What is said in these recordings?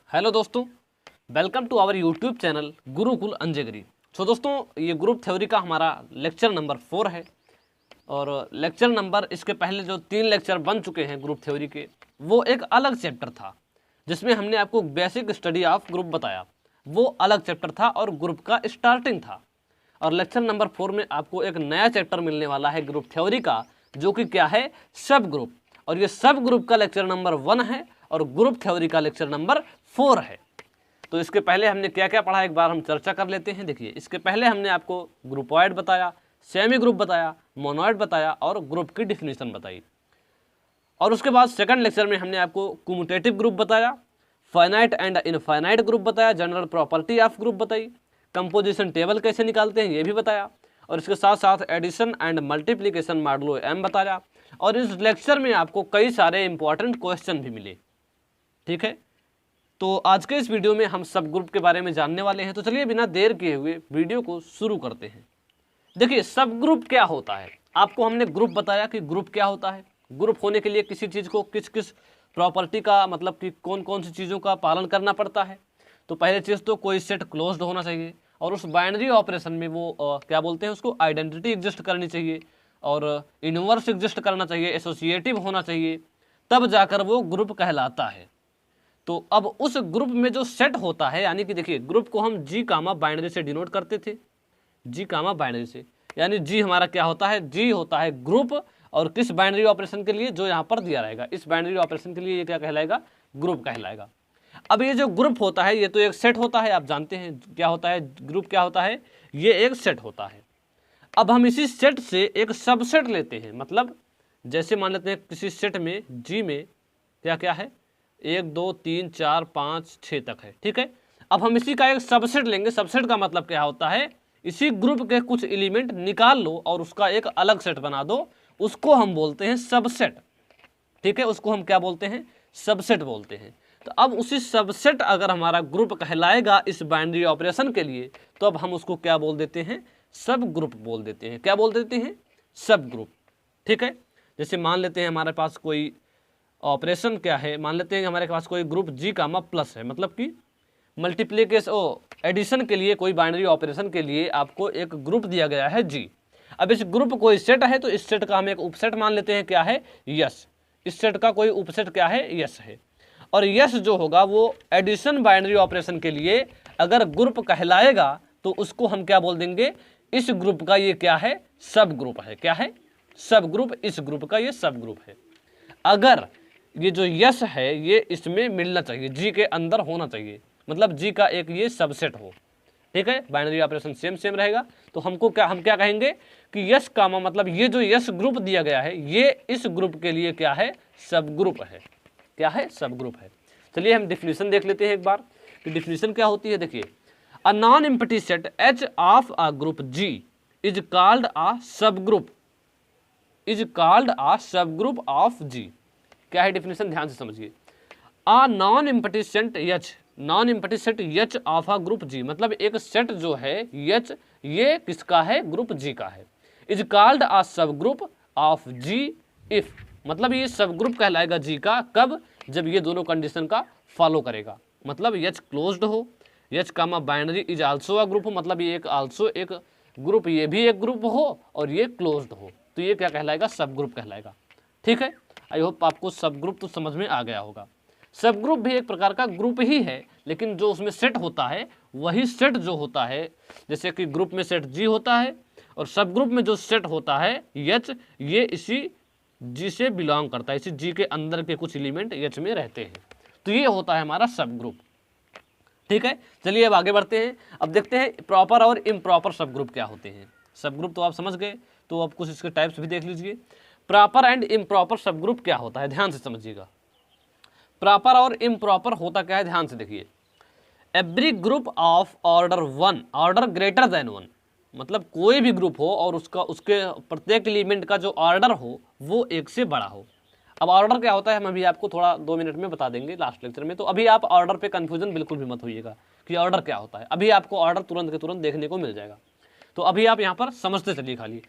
Hello दोस्तों, welcome to our YouTube channel Gurukul अंजेगरी। So दोस्तों, ये ग्रुप थ्योरी का हमारा लेक्चर नंबर 4 है और लेक्चर नंबर इसके पहले जो 3 लेक्चर बन चुके हैं ग्रुप थ्योरी के, वो एक अलग चैप्टर था जिसमें हमने आपको बेसिक स्टडी ऑफ ग्रुप बताया। वो अलग चैप्टर था और ग्रुप का स्टार्टिंग था। और लेक्चर नंबर 4 में आपको एक नया चैप्टर मिलने वाला है ग्रुप थ्योरी का, जो कि क्या है, सब ग्रुप। और ये सब ग्रुप का लेक्चर नंबर 1 है और ग्रुप थ्योरी का लेक्चर नंबर 4 है। तो इसके पहले हमने क्या क्या पढ़ा, एक बार हम चर्चा कर लेते हैं। देखिए, इसके पहले हमने आपको ग्रुपॉइड बताया, सेमी ग्रुप बताया, मोनोइड बताया और ग्रुप की डिफिनीशन बताई। और उसके बाद सेकंड लेक्चर में हमने आपको कम्यूटेटिव ग्रुप बताया, फाइनाइट एंड इनफाइनाइट ग्रुप बताया, जनरल प्रॉपर्टी ऑफ ग्रुप बताई, कंपोजिशन टेबल कैसे निकालते हैं ये भी बताया, और इसके साथ साथ addition and multiplication modulo M बताया। और इस लेक्चर में आपको कई सारे इंपॉर्टेंट क्वेश्चन भी मिले। ठीक है, तो आज के इस वीडियो में हम सब ग्रुप के बारे में जानने वाले हैं। तो चलिए बिना देर किए हुए वीडियो को शुरू करते हैं। देखिए, सब ग्रुप क्या होता है। आपको हमने ग्रुप बताया कि ग्रुप क्या होता है। ग्रुप होने के लिए किसी चीज़ को किस किस प्रॉपर्टी का, मतलब कि कौन कौन सी चीज़ों का पालन करना पड़ता है। तो पहले चीज़ तो कोई सेट क्लोज्ड होना चाहिए और उस बाइनरी ऑपरेशन में वो क्या बोलते हैं उसको, आइडेंटिटी एग्जिस्ट करनी चाहिए और इनवर्स एग्जिस्ट करना चाहिए, एसोसिएटिव होना चाहिए, तब जाकर वो ग्रुप कहलाता है। तो अब उस ग्रुप में जो सेट होता है, यानी कि देखिए, ग्रुप को हम जी कामा बाइनरी से डिनोट करते थे, जी कामा बाइनरी से। यानी जी हमारा क्या होता है, जी होता है ग्रुप, और किस बाइनरी ऑपरेशन के लिए, जो यहाँ पर दिया रहेगा, इस बाइनरी ऑपरेशन के लिए ये क्या कहलाएगा, ग्रुप कहलाएगा। अब ये जो ग्रुप होता है ये तो एक सेट होता है। आप जानते हैं क्या होता है ग्रुप, क्या होता है, ये एक सेट होता है। अब हम इसी सेट से एक सबसेट लेते हैं। मतलब जैसे मान लेते हैं किसी सेट में जी में क्या क्या है, 1 2 3 4 5 6 तक है। ठीक है, अब हम इसी का एक सबसेट लेंगे। सबसेट का मतलब क्या होता है, इसी ग्रुप के कुछ एलिमेंट निकाल लो और उसका एक अलग सेट बना दो, उसको हम बोलते हैं सबसेट। ठीक है, उसको हम क्या बोलते हैं, सबसेट बोलते हैं। तो अब उसी सबसेट अगर हमारा ग्रुप कहलाएगा इस बाइनरी ऑपरेशन के लिए, तो अब हम उसको क्या बोल देते हैं, सब ग्रुप बोल देते हैं। क्या बोल देते हैं, सब ग्रुप। ठीक है, जैसे मान लेते हैं हमारे पास कोई ऑपरेशन क्या है, मान लेते हैं हमारे पास कोई ग्रुप जी कामा प्लस है, मतलब कि मल्टीप्लिकेशन एडिशन के लिए, कोई बाइनरी ऑपरेशन के लिए आपको एक ग्रुप दिया गया है जी। अब इस ग्रुप कोई सेट है, तो इस सेट का हम एक उपसेट मान लेते हैं, क्या है, यस। इस सेट का कोई उपसेट क्या है, यस है। और यस जो होगा वो एडिशन बाइनरी ऑपरेशन के लिए अगर ग्रुप कहलाएगा, तो उसको हम क्या बोल देंगे, इस ग्रुप का ये क्या है, सब ग्रुप है। क्या है, सब ग्रुप, इस ग्रुप का ये सब ग्रुप है। अगर ये जो यस है ये इसमें मिलना चाहिए, जी के अंदर होना चाहिए, मतलब जी का एक ये सबसेट हो। ठीक है, बाइनरी ऑपरेशन सेम सेम रहेगा। तो हमको क्या, हम क्या कहेंगे कि यस कामा, मतलब ये जो यस ग्रुप दिया गया है ये इस ग्रुप के लिए क्या है, सब ग्रुप है। क्या है, सब ग्रुप है। चलिए हम डिफिनीशन देख लेते हैं एक बार कि डिफिनीशन क्या होती है। देखिए, a non empty set H of a group G is called a subgroup, is called a subgroup of जी। क्या है डिफिनेशन, ध्यान से समझिए। A non empty set H, non empty set H of a group G, मतलब एक set जो है H, ये किसका है, ग्रुप जी का है। Is called a subgroup of G if, मतलब ये सब ग्रुप कहलाएगा जी का कब, जब ये दोनों कंडीशन का फॉलो करेगा। मतलब एच क्लोज्ड हो, H comma binary is also a group, मतलब ये एक आल्सो एक ग्रुप, ये भी एक ग्रुप हो और ये क्लोज्ड हो, तो ये क्या कहलाएगा, सब ग्रुप कहलाएगा। ठीक है, आई होप आपको सब ग्रुप तो समझ में आ गया होगा। सब ग्रुप भी एक प्रकार का ग्रुप ही है, लेकिन जो उसमें सेट होता है वही सेट जो होता है, जैसे कि ग्रुप में सेट जी होता है और सब ग्रुप में जो सेट होता है एच, ये इसी जी से बिलोंग करता है, इसी जी के अंदर के कुछ एलिमेंट एच में रहते हैं। तो ये होता है हमारा सब ग्रुप। ठीक है, चलिए अब आगे बढ़ते हैं। अब देखते हैं प्रॉपर और इम्प्रॉपर सब ग्रुप क्या होते हैं। सब ग्रुप तो आप समझ गए, तो अब कुछ इसके टाइप्स भी देख लीजिए। प्रॉपर एंड इम्प्रॉपर सब ग्रुप क्या होता है, ध्यान से समझिएगा। प्रॉपर और इम्प्रॉपर होता क्या है, ध्यान से देखिए। Every group of order 1, order greater than 1, मतलब कोई भी ग्रुप हो और उसका, उसके प्रत्येक एलिमेंट का जो ऑर्डर हो वो एक से बड़ा हो। अब ऑर्डर क्या होता है हम अभी आपको थोड़ा 2 मिनट में बता देंगे लास्ट लेक्चर में, तो अभी आप ऑर्डर पे कंफ्यूजन बिल्कुल भी मत होइएगा कि ऑर्डर क्या होता है। अभी आपको ऑर्डर तुरंत के तुरंत देखने को मिल जाएगा, तो अभी आप यहाँ पर समझते चलिए खाली।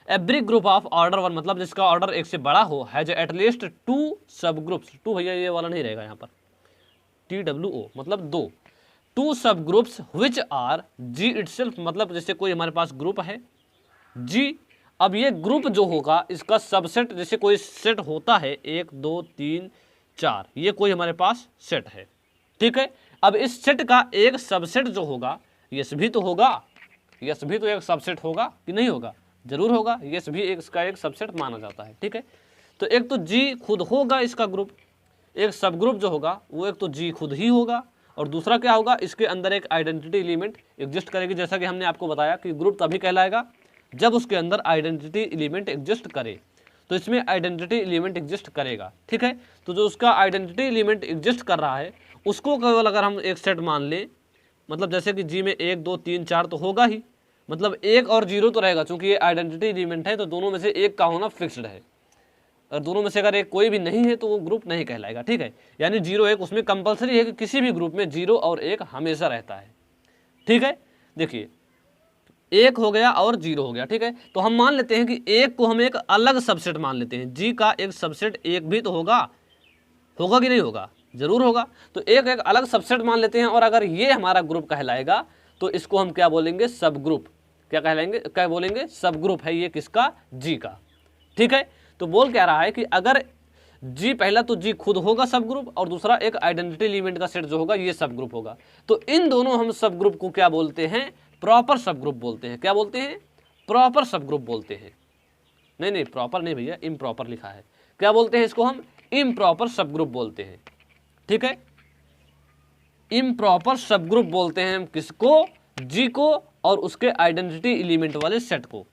एवरी ग्रुप ऑफ ऑर्डर 1, मतलब जिसका ऑर्डर एक से बड़ा हो, हैज एटलीस्ट 2 सब ग्रुप्स। 2 भैया ये वाला नहीं रहेगा यहाँ पर, TWO मतलब 2। टू सब groups which R G itself, मतलब जैसे कोई हमारे पास ग्रुप है जी, अब ये ग्रुप जो होगा इसका सबसेट, जैसे कोई सेट होता है 1 2 3 4, ये कोई हमारे पास सेट है, ठीक है। अब इस सेट का एक सबसेट जो होगा, यस भी तो होगा, यस भी तो एक सबसेट होगा कि नहीं होगा, जरूर होगा, यस भी इसका एक सबसेट माना जाता है, ठीक है। तो एक तो जी खुद होगा इसका ग्रुप, एक सब ग्रुप जो होगा वो एक तो जी खुद ही होगा, और दूसरा क्या होगा, इसके अंदर एक आइडेंटिटी एलिमेंट एग्जिस्ट करेगी, जैसा कि हमने आपको बताया कि ग्रुप तभी कहलाएगा जब उसके अंदर आइडेंटिटी एलिमेंट एग्जिस्ट करे। तो इसमें आइडेंटिटी एलिमेंट एग्जिस्ट करेगा, ठीक है। तो जो उसका आइडेंटिटी एलिमेंट एग्जिस्ट कर रहा है उसको केवल अगर हम एक सेट मान लें, मतलब जैसे कि जी में 1 2 3 4 तो होगा ही, मतलब 1 और 0 तो रहेगा, चूंकि ये आइडेंटिटी एलिमेंट है तो दोनों में से एक का होना फिक्स्ड है, और दोनों में से अगर एक कोई भी नहीं है तो वो ग्रुप नहीं कहलाएगा, ठीक है। यानी 0 1 उसमें कंपलसरी है कि किसी भी ग्रुप में 0 और 1 हमेशा रहता है, ठीक है। देखिए 1 हो गया और 0 हो गया, ठीक है। तो हम मान लेते हैं कि 1 को हम एक अलग सबसेट मान लेते हैं, जी का एक सबसेट 1 भी तो होगा, होगा कि नहीं होगा, जरूर होगा। तो एक अलग सबसेट मान लेते हैं, और अगर ये हमारा ग्रुप कहलाएगा तो इसको हम क्या बोलेंगे, सब ग्रुप। क्या कहलाएंगे, क्या बोलेंगे, सब ग्रुप है ये किसका, जी का, ठीक है। तो बोल क्या रहा है कि अगर जी, पहला तो जी खुद होगा सब ग्रुप, और दूसरा एक आइडेंटिटी एलिमेंट का सेट जो होगा ये सब ग्रुप होगा, तो इन दोनों हम सब ग्रुप को क्या बोलते हैं, प्रॉपर सब ग्रुप बोलते हैं। क्या बोलते हैं, प्रॉपर सब ग्रुप बोलते हैं। नहीं प्रॉपर नहीं भैया, इम्प्रॉपर लिखा है। क्या बोलते हैं इसको, हम इम्प्रॉपर सब ग्रुप बोलते हैं, ठीक है। इम्प्रॉपर सब ग्रुप बोलते हैं हम किसको, जी को और उसके आइडेंटिटी एलिमेंट वाले सेट को।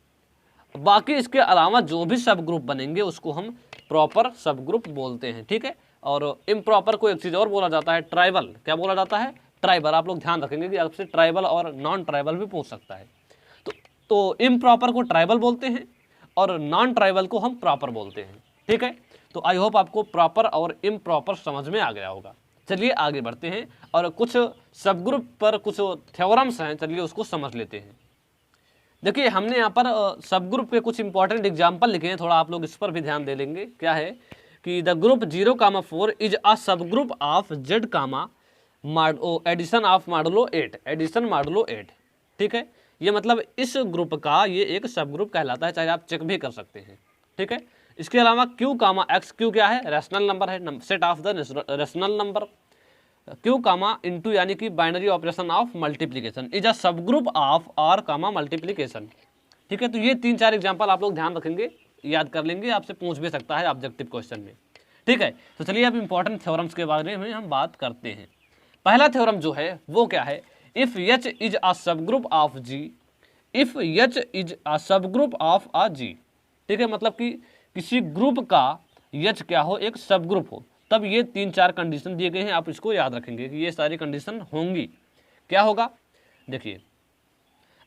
बाकी इसके अलावा जो भी सब ग्रुप बनेंगे उसको हम प्रॉपर सब ग्रुप बोलते हैं, ठीक है। और इम्प्रॉपर को एक चीज़ और बोला जाता है, ट्राइबल। क्या बोला जाता है, ट्राइबल। आप लोग ध्यान रखेंगे कि आपसे ट्राइबल और नॉन ट्राइबल भी पूछ सकता है। तो इम्प्रॉपर को ट्राइबल बोलते हैं और नॉन ट्राइबल को हम प्रॉपर बोलते हैं, ठीक है। तो आई होप आपको प्रॉपर और इम्प्रॉपर समझ में आ गया होगा। चलिए आगे बढ़ते हैं और कुछ सब ग्रुप पर कुछ थ्योरम्स हैं, चलिए उसको समझ लेते हैं। देखिए हमने यहाँ पर सब ग्रुप के कुछ इंपॉर्टेंट एग्जाम्पल लिखे हैं, थोड़ा आप लोग इस पर भी ध्यान दे लेंगे। क्या है कि the group 0,4 is a subgroup of Z comma addition of modulo 8, addition modulo 8, ठीक है। ये मतलब इस ग्रुप का ये एक सब ग्रुप कहलाता है, चाहे आप चेक भी कर सकते हैं, ठीक है। इसके अलावा क्यू कामा एक्स, क्यू क्या है, रैशनल नंबर है, set of the rational number. Q comma into यानी कि binary operation of multiplication is a subgroup of R comma multiplication, ठीक है। तो ये 3-4 एग्जांपल आप लोग ध्यान रखेंगे, याद कर लेंगे, आपसे पूछ भी सकता है ऑब्जेक्टिव क्वेश्चन में, ठीक है। तो चलिए अब इंपॉर्टेंट थ्योरम्स के बारे में हम बात करते हैं। पहला थ्योरम जो है वो क्या है, if H is a subgroup of G, if H is a subgroup of अ जी, ठीक है। मतलब कि किसी ग्रुप का एच क्या हो, एक सब ग्रुप हो, तब ये 3-4 कंडीशन दिए गए हैं, आप इसको याद रखेंगे कि ये सारी कंडीशन होंगी। क्या होगा, देखिए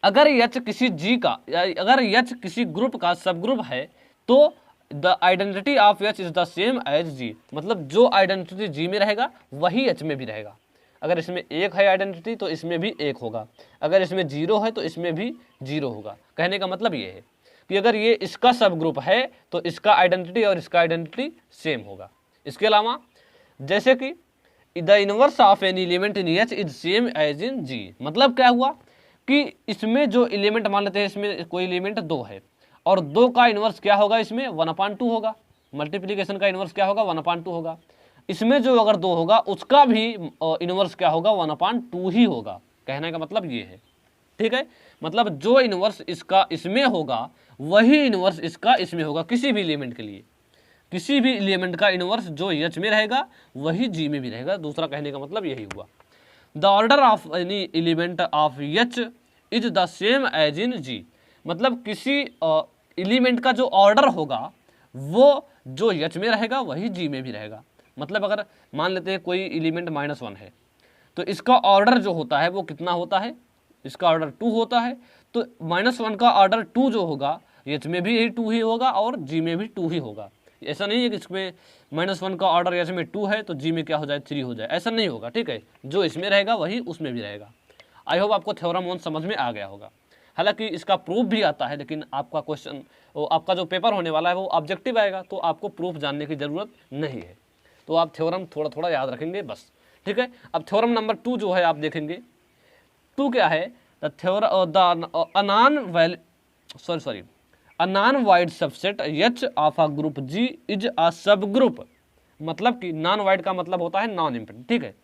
अगर एच किसी जी का, अगर एच किसी ग्रुप का सब ग्रुप है तो the identity of H is the same as G, मतलब जो आइडेंटिटी जी में रहेगा वही एच में भी रहेगा। अगर इसमें 1 है आइडेंटिटी तो इसमें भी 1 होगा, अगर इसमें 0 है तो इसमें भी 0 होगा। कहने का मतलब ये है कि अगर ये इसका सब ग्रुप है तो इसका आइडेंटिटी और इसका आइडेंटिटी सेम होगा। इसके अलावा जैसे कि the inverse of an element in H is same as in G, मतलब क्या हुआ कि इसमें जो एलिमेंट मान लेते हैं, इसमें कोई एलिमेंट 2 है और 2 का इनवर्स क्या होगा, इसमें 1/2 होगा। मल्टीप्लिकेशन का इनवर्स क्या होगा, 1/2 होगा। इसमें जो अगर 2 होगा उसका भी इनवर्स क्या होगा, 1/2 ही होगा। कहने का मतलब ये है, ठीक है। मतलब जो इनवर्स इसका इसमें होगा वही इनवर्स इसका इसमें होगा, किसी भी एलिमेंट के लिए, किसी भी एलिमेंट का इनवर्स जो एच में रहेगा वही जी में भी रहेगा। दूसरा कहने का मतलब यही हुआ। The order of any element of H is the same as in G, मतलब किसी एलिमेंट का जो ऑर्डर होगा वो जो एच में रहेगा वही जी में भी रहेगा। मतलब अगर मान लेते हैं कोई एलिमेंट -1 है तो इसका ऑर्डर जो होता है वो कितना होता है, इसका ऑर्डर 2 होता है। तो -1 का ऑर्डर 2 जो होगा एच में भी यही 2 ही होगा और जी में भी 2 ही होगा। ऐसा नहीं है कि इसमें -1 का ऑर्डर एच में 2 है तो जी में क्या हो जाए, 3 हो जाए, ऐसा नहीं होगा, ठीक है। जो इसमें रहेगा वही उसमें भी रहेगा। आई होप आपको थ्योरम 1 समझ में आ गया होगा। हालांकि इसका प्रूफ भी आता है, लेकिन आपका क्वेश्चन, आपका जो पेपर होने वाला है वो ऑब्जेक्टिव आएगा, तो आपको प्रूफ जानने की ज़रूरत नहीं है। तो आप थ्योरम थोड़ा थोड़ा याद रखेंगे बस, ठीक है। अब थ्योरम नंबर 2 जो है आप देखेंगे, 2 क्या है, the a non-wide subset H of a group G is a subgroup, मतलब कि नॉन वाइड का मतलब होता है नॉन एम्प्टी, ठीक है,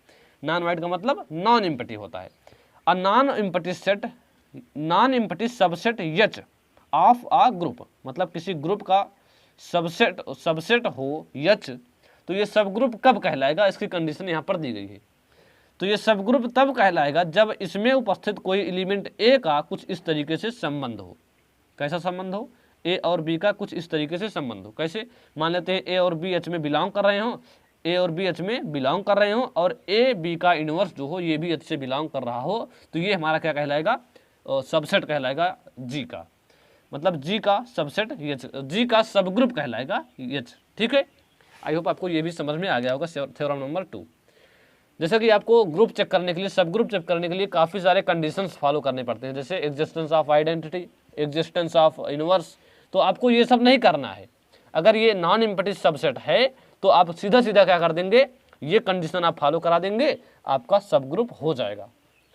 नॉन वाइड का मतलब नॉन एम्प्टी होता है। अ non empty subset H of a group, मतलब किसी ग्रुप का सबसेट हो H, तो ये सब ग्रुप कब कहलाएगा, इसकी कंडीशन यहाँ पर दी गई है। तो ये सब ग्रुप तब कहलाएगा जब इसमें उपस्थित कोई एलिमेंट ए का कुछ इस तरीके से संबंध हो। कैसा संबंध हो, ए और बी का कुछ इस तरीके से संबंध हो। कैसे, मान लेते हैं ए और बी एच में बिलोंग कर रहे हो, ए और बी एच में बिलोंग कर रहे हो, और ए बी का इनवर्स जो हो ये भी एच से बिलोंग कर रहा हो, तो ये हमारा क्या कहलाएगा, सबसेट कहलाएगा जी का, मतलब जी का सबसेट एच, जी का सब ग्रुप कहलाएगा एच, ठीक है। आई होप आपको ये भी समझ में आ गया होगा थ्योरम नंबर 2। जैसे कि आपको ग्रुप चेक करने के लिए, सब ग्रुप चेक करने के लिए काफ़ी सारे कंडीशंस फॉलो करने पड़ते हैं, जैसे existence of identity, existence of inverse, तो आपको ये सब नहीं करना है। अगर ये नॉन एम्प्टी सबसेट है तो आप सीधा सीधा क्या कर देंगे, ये कंडीशन आप फॉलो करा देंगे, आपका सब ग्रुप हो जाएगा,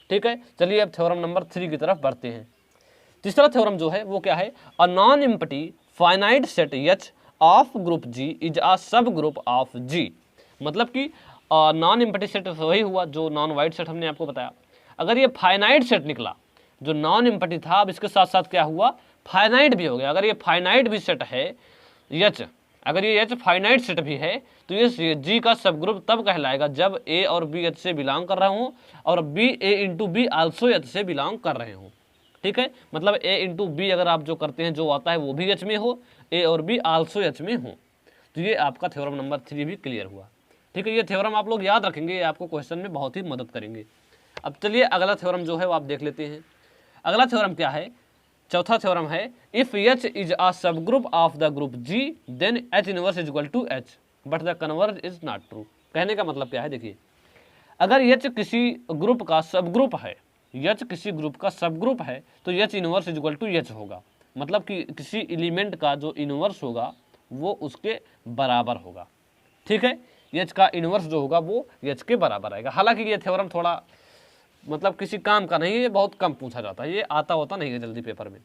ठीक है। चलिए अब थ्योरम नंबर 3 की तरफ बढ़ते हैं। तीसरा थ्योरम जो है वो क्या है, अ non empty finite set H of group G is a subgroup of G, मतलब कि नॉन एम्प्टी सेट वही हुआ जो नॉन वाइड सेट हमने आपको बताया। अगर ये फाइनाइट सेट निकला, जो नॉन एम्प्टी था, अब इसके साथ साथ क्या हुआ, फाइनाइट भी हो गया। अगर ये फाइनाइट भी सेट है H, अगर ये H फाइनाइट सेट भी है, तो ये G का सब ग्रुप तब कहलाएगा जब A और B H से बिलोंग कर रहे हों और B A into be also H से बिलोंग कर रहे हों, ठीक है। मतलब A इंटू बी अगर आप जो करते हैं जो आता है वो भी H में हो, A और B आल्सो H में हो, तो ये आपका थ्योरम नंबर 3 भी क्लियर हुआ, ठीक है। ये थ्योरम आप लोग याद रखेंगे, ये आपको क्वेश्चन में बहुत ही मदद करेंगे। अब चलिए अगला थ्योरम जो है वो आप देख लेते हैं। अगला थ्योरम क्या है, चौथा थ्योरम है, if H is a subgroup of the group G then H inverse is equal to H but the converse is not true. कहने का मतलब क्या है, देखिए, अगर H किसी ग्रुप का सब ग्रुप है, H किसी ग्रुप का सब ग्रुप है, तो H inverse is equal to H होगा, मतलब कि किसी एलिमेंट का जो इनवर्स होगा वो उसके बराबर होगा, ठीक है। H का इनवर्स जो होगा वो H के बराबर आएगा। हालांकि ये थ्योरम थोड़ा मतलब किसी काम का नहीं है, ये बहुत कम पूछा जाता है, ये आता होता नहीं है जल्दी पेपर में।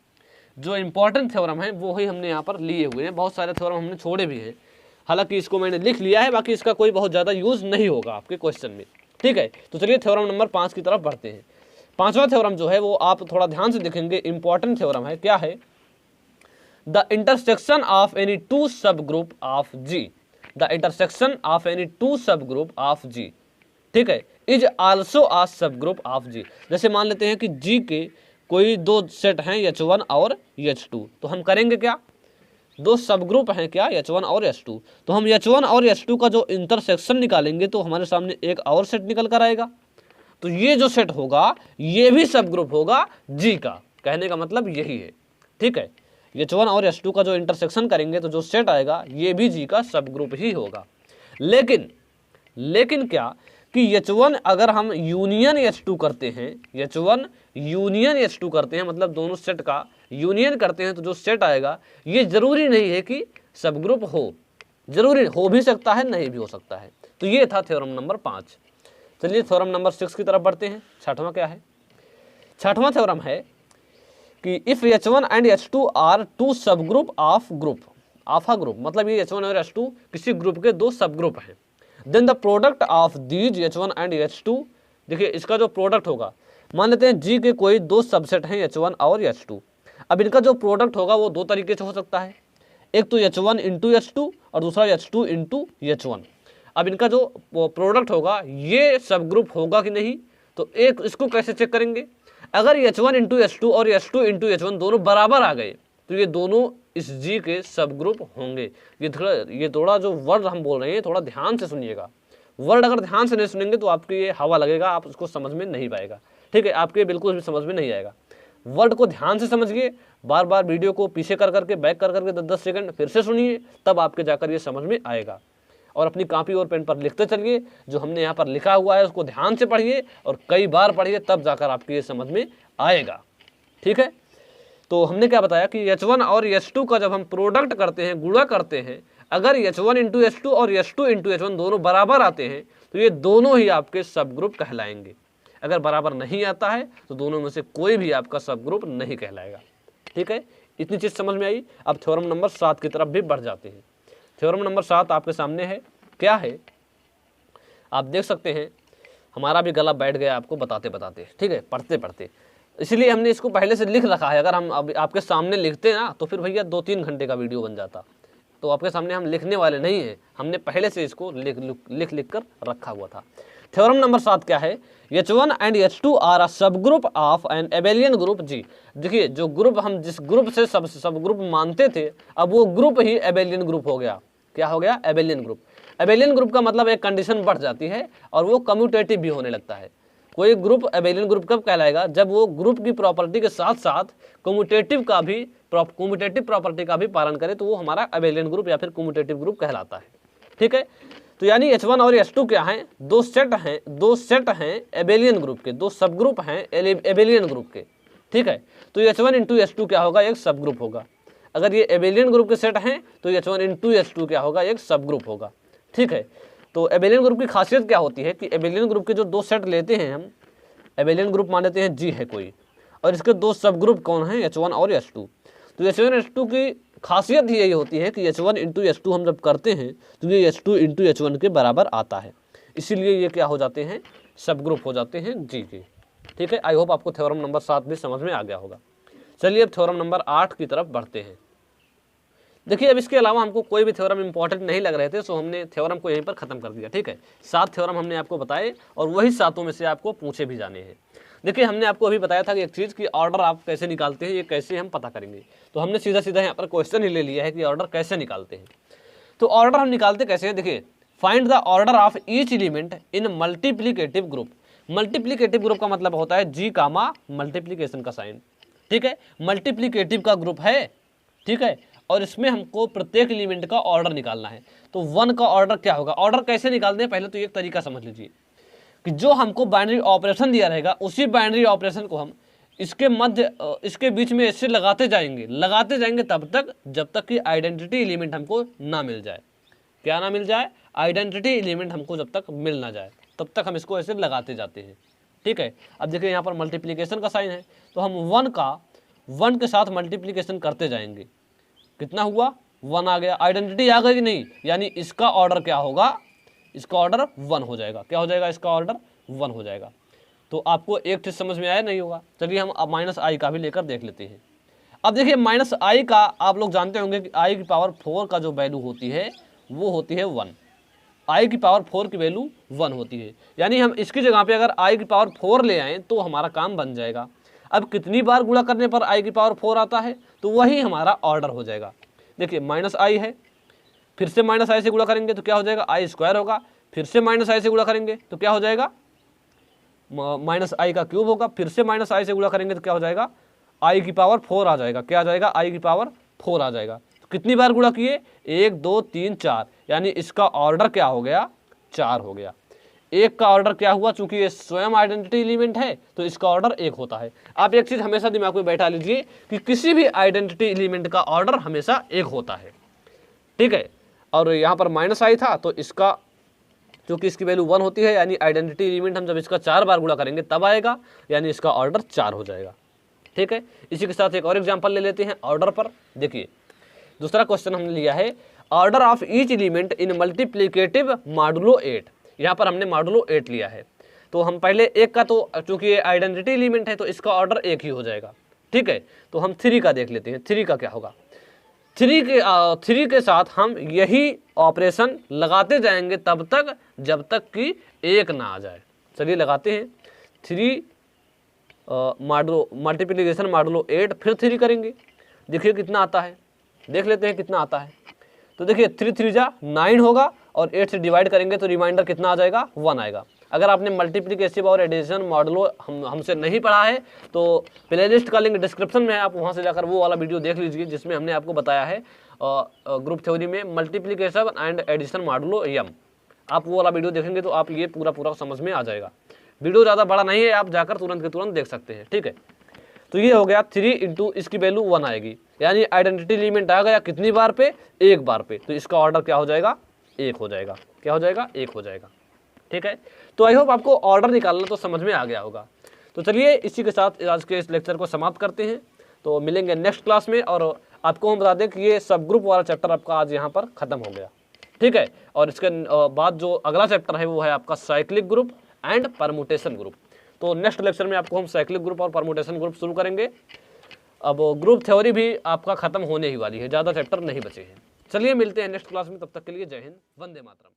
जो इंपॉर्टेंट थ्योरम है वो ही हमने यहाँ पर लिए हुए हैं, बहुत सारे थ्योरम हमने छोड़े भी हैं, हालांकि इसको मैंने लिख लिया है, बाकी इसका कोई बहुत ज़्यादा यूज़ नहीं होगा आपके क्वेश्चन में, ठीक है। तो चलिए थ्योरम नंबर 5 की तरफ बढ़ते हैं। पाँचवा थ्योरम जो है वो आप थोड़ा ध्यान से देखेंगे, इंपॉर्टेंट थ्योरम है। क्या है, the intersection of any two subgroup of G, the intersection of any two subgroup of G, ठीक है, इज आल्सो आ सब ग्रुप ऑफ G। जैसे मान लेते हैं कि G के कोई दो सेट हैं H1 और H2, तो हम करेंगे क्या, दो सब ग्रुप हैं क्या, H1 और H2, तो हम H1 और H2 का जो इंटरसेक्शन निकालेंगे तो हमारे सामने एक और सेट निकल कर आएगा, तो ये जो सेट होगा ये भी सब ग्रुप होगा G का। कहने का मतलब यही है, ठीक है। H1 और H2 का जो इंटरसेक्शन करेंगे तो जो सेट आएगा ये भी G का सब ग्रुप ही होगा। लेकिन क्या कि H1 अगर हम यूनियन H2 करते हैं, H1 यूनियन H2 करते हैं, मतलब दोनों सेट का यूनियन करते हैं, तो जो सेट आएगा ये जरूरी नहीं है कि सब ग्रुप हो, जरूरी हो भी सकता है नहीं भी हो सकता है। तो ये था थ्योरम नंबर 5। चलिए थ्योरम नंबर 6 की तरफ बढ़ते हैं। छठवां क्या है, छठवां थ्योरम है कि if H1 and H2 are two subgroup of a group, मतलब ये H1 और H2 किसी ग्रुप के दो सब ग्रुप हैं, then the product of these H1 and H2, देखिए इसका जो प्रोडक्ट होगा, मान लेते हैं G के कोई दो सबसेट हैं H1 और H2, अब इनका जो प्रोडक्ट होगा वो दो तरीके से हो सकता है, एक तो H1 इंटू H2 और दूसरा H2 इंटू H1। अब इनका जो प्रोडक्ट होगा ये सब ग्रुप होगा कि नहीं, तो एक इसको कैसे चेक करेंगे, अगर H1 इंटू H2 और H2 इंटू H1 दोनों बराबर आ गए तो ये दोनों इस G के सब ग्रुप होंगे। ये थोड़ा जो वर्ड हम बोल रहे हैं थोड़ा ध्यान से सुनिएगा, वर्ड अगर ध्यान से नहीं सुनेंगे तो आपके ये हवा लगेगा, आप उसको समझ में नहीं पाएगा, ठीक है, आपके बिल्कुल भी समझ में नहीं आएगा। वर्ड को ध्यान से समझिए, बार बार वीडियो को पीछे कर करके बैक कर करके 10-10 सेकंड फिर से सुनिए, तब आपके जाकर ये समझ में आएगा। और अपनी कॉपी और पेन पर लिखते चलिए, जो हमने यहाँ पर लिखा हुआ है उसको ध्यान से पढ़िए और कई बार पढ़िए, तब जाकर आपके ये समझ में आएगा, ठीक है। तो हमने क्या बताया कि H1 और H2 का जब हम प्रोडक्ट करते हैं, गुणा करते हैं, अगर H1 इंटू H2 और H2 इंटू H1 दोनों बराबर आते हैं तो ये दोनों ही आपके सब ग्रुप कहलाएंगे। अगर बराबर नहीं आता है तो दोनों में से कोई भी आपका सब ग्रुप नहीं कहलाएगा। ठीक है, इतनी चीज समझ में आई। अब थ्योरम नंबर 7 की तरफ भी बढ़ जाते हैं। थ्योरम नंबर 7 आपके सामने है, क्या है आप देख सकते हैं। हमारा भी गला बैठ गया आपको बताते बताते, ठीक है, पढ़ते पढ़ते, इसलिए हमने इसको पहले से लिख रखा है। अगर हम अब आपके सामने लिखते ना तो फिर भैया 2-3 घंटे का वीडियो बन जाता। तो आपके सामने हम लिखने वाले नहीं हैं, हमने पहले से इसको लिख कर रखा हुआ था। थ्योरम नंबर 7 क्या है, H1 and H2 are a subgroup of an abelian group G. देखिए जो ग्रुप हम जिस ग्रुप से सब ग्रुप मानते थे, अब वो ग्रुप ही एबेलियन ग्रुप हो गया। क्या हो गया, एबेलियन ग्रुप। एबेलियन ग्रुप का मतलब एक कंडीशन बढ़ जाती है और वो कम्यूटेटिव भी होने लगता है। कोई ग्रुप एबेलियन ग्रुप कब कहलाएगा, जब वो ग्रुप की प्रॉपर्टी के साथ साथ कम्यूटेटिव प्रॉपर्टी का भी पालन करे, तो वो हमारा एबेलियन ग्रुप या फिर कम्यूटेटिव ग्रुप कहलाता है। ठीक है, तो यानी H1 और H2 क्या हैं, दो सेट हैं एबेलियन ग्रुप के, दो सब ग्रुप हैं एबेलियन ग्रुप के। ठीक है, तो H1 इंटू H2 क्या होगा, एक सब ग्रुप होगा। अगर ये एबेलियन ग्रुप के सेट हैं तो H1 इंटू H2 क्या होगा, एक सब ग्रुप होगा। ठीक है, तो एबेलियन ग्रुप की खासियत क्या होती है कि एबेलियन ग्रुप के जो दो सेट लेते हैं हम, एबेलियन ग्रुप मान लेते हैं G है कोई, और इसके दो सब ग्रुप कौन हैं, H1 और H2। तो H1 H2 की खासियत ही यही होती है कि H1 इंटू H2 हम जब करते हैं तो ये H2 इंटू H1 के बराबर आता है, इसीलिए ये क्या हो जाते हैं, सब ग्रुप हो जाते हैं G के। ठीक है, आई होप आपको थ्योरम नंबर 7 भी समझ में आ गया होगा। चलिए अब थ्योरम नंबर 8 की तरफ बढ़ते हैं। देखिए अब इसके अलावा हमको कोई भी थ्योरम इंपॉर्टेंट नहीं लग रहे थे, सो हमने थ्योरम को यहीं पर खत्म कर दिया। ठीक है, 7 थ्योरम हमने आपको बताए और वही 7 में से आपको पूछे भी जाने हैं। देखिए हमने आपको अभी बताया था कि एक चीज़ की ऑर्डर आप कैसे निकालते हैं, ये कैसे हम पता करेंगे। तो हमने सीधा सीधा यहाँ पर क्वेश्चन ही ले लिया है कि ऑर्डर कैसे निकालते हैं। तो ऑर्डर हम निकालते कैसे हैं, देखिए find the order of each element in multiplicative group. Multiplicative group का मतलब होता है G कामा मल्टीप्लीकेशन का साइन। ठीक है, मल्टीप्लीकेटिव का ग्रुप है। ठीक है, और इसमें हमको प्रत्येक एलिमेंट का ऑर्डर निकालना है। तो 1 का ऑर्डर क्या होगा, ऑर्डर कैसे निकालते हैं, पहले तो एक तरीका समझ लीजिए कि जो हमको बाइनरी ऑपरेशन दिया रहेगा उसी बाइनरी ऑपरेशन को हम इसके बीच में ऐसे लगाते जाएंगे तब तक जब तक कि आइडेंटिटी एलिमेंट हमको ना मिल जाए। क्या ना मिल जाए, आइडेंटिटी एलिमेंट हमको जब तक मिल ना जाए तब तक हम इसको ऐसे लगाते जाते हैं। ठीक है, अब देखिए यहाँ पर मल्टीप्लीकेशन का साइन है, तो हम 1 के साथ मल्टीप्लीकेशन करते जाएंगे। कितना हुआ, 1 आ गया, आइडेंटिटी आ गई कि नहीं, यानी इसका ऑर्डर क्या होगा, इसका ऑर्डर 1 हो जाएगा। क्या हो जाएगा, इसका ऑर्डर 1 हो जाएगा। तो आपको एक चीज समझ में आया नहीं होगा, चलिए हम अब -i का भी लेकर देख लेते हैं। अब देखिए -i का आप लोग जानते होंगे कि i की पावर 4 का जो वैल्यू होती है वो होती है 1। i की पावर 4 की वैल्यू 1 होती है, यानी हम इसकी जगह पे अगर i की पावर 4 ले आएँ तो हमारा काम बन जाएगा। अब कितनी बार गुणा करने पर i की पावर 4 आता है, तो वही हमारा ऑर्डर हो जाएगा। देखिए -i है, फिर से -i से गुणा करेंगे तो क्या हो जाएगा, i स्क्वायर होगा, फिर से -i से गुणा करेंगे तो क्या हो जाएगा, -i का क्यूब होगा, फिर से -i से गुणा करेंगे तो क्या हो जाएगा, i की पावर 4 आ जाएगा। क्या आ जाएगा, i की पावर 4 आ जाएगा। तो कितनी बार गुणा किए, 1 2 3 4, यानी इसका ऑर्डर क्या हो गया, 4 हो गया। 1 का ऑर्डर क्या हुआ, चूंकि ये स्वयं आइडेंटिटी एलिमेंट है तो इसका ऑर्डर 1 होता है। आप एक चीज हमेशा दिमाग में बैठा लीजिए कि किसी भी आइडेंटिटी एलिमेंट का ऑर्डर हमेशा 1 होता है। ठीक है, और यहाँ पर -i था तो इसका क्योंकि इसकी वैल्यू 1 होती है, यानी आइडेंटिटी एलिमेंट हम जब इसका 4 बार गुणा करेंगे तब आएगा, यानी इसका ऑर्डर 4 हो जाएगा। ठीक है, इसी के साथ एक और एग्जांपल ले लेते हैं ऑर्डर पर। देखिए दूसरा क्वेश्चन हमने लिया है order of each element in multiplicative modulo 8। यहाँ पर हमने मॉडुलो 8 लिया है, तो हम पहले 1 का, तो चूंकि ये आइडेंटिटी एलिमेंट है तो इसका ऑर्डर 1 ही हो जाएगा। ठीक है, तो हम 3 का देख लेते हैं, 3 का क्या होगा। 3 के साथ हम यही ऑपरेशन लगाते जाएंगे तब तक जब तक कि 1 ना आ जाए। चलिए लगाते हैं, 3 मल्टीप्लीकेशन मॉडुलो 8, फिर 3 करेंगे, देखिए कितना आता है, देख लेते हैं कितना आता है। तो देखिए 3 3 जा 9 होगा और 8 से डिवाइड करेंगे तो रिमाइंडर कितना आ जाएगा, 1 आएगा। अगर आपने मल्टीप्लिकेटिव और एडिशन मॉडुलो हमसे नहीं पढ़ा है तो प्लेलिस्ट का लिंक डिस्क्रिप्शन में है, आप वहां से जाकर वो वाला वीडियो देख लीजिए जिसमें हमने आपको बताया है ग्रुप थ्योरी में multiplication and addition modulo m। आप वो वाला वीडियो देखेंगे तो आप ये पूरा समझ में आ जाएगा। वीडियो ज़्यादा बड़ा नहीं है, आप जाकर तुरंत के तुरंत देख सकते हैं। ठीक है, तो ये हो गया 3 इंटू इसकी वैल्यू 1 आएगी, यानी आइडेंटिटी एलिमेंट आ गया कितनी बार पे, एक बार पे, तो इसका ऑर्डर क्या हो जाएगा, एक हो जाएगा। क्या हो जाएगा, एक हो जाएगा। ठीक है, तो आई होप आपको ऑर्डर निकालना तो समझ में आ गया होगा। तो चलिए इसी के साथ आज के इस लेक्चर को समाप्त करते हैं, तो मिलेंगे नेक्स्ट क्लास में। और आपको हम बता दें कि ये सब ग्रुप वाला चैप्टर आपका आज यहाँ पर खत्म हो गया। ठीक है, और इसके बाद जो अगला चैप्टर है वो है आपका cyclic group and permutation group. तो नेक्स्ट लेक्चर में आपको हम साइक्लिक ग्रुप और परमुटेशन ग्रुप शुरू करेंगे। अब ग्रुप थ्योरी भी आपका खत्म होने ही वाली है, ज़्यादा चैप्टर नहीं बचे हैं। चलिए मिलते हैं नेक्स्ट क्लास में, तब तक के लिए जय हिंद, वंदे मातरम।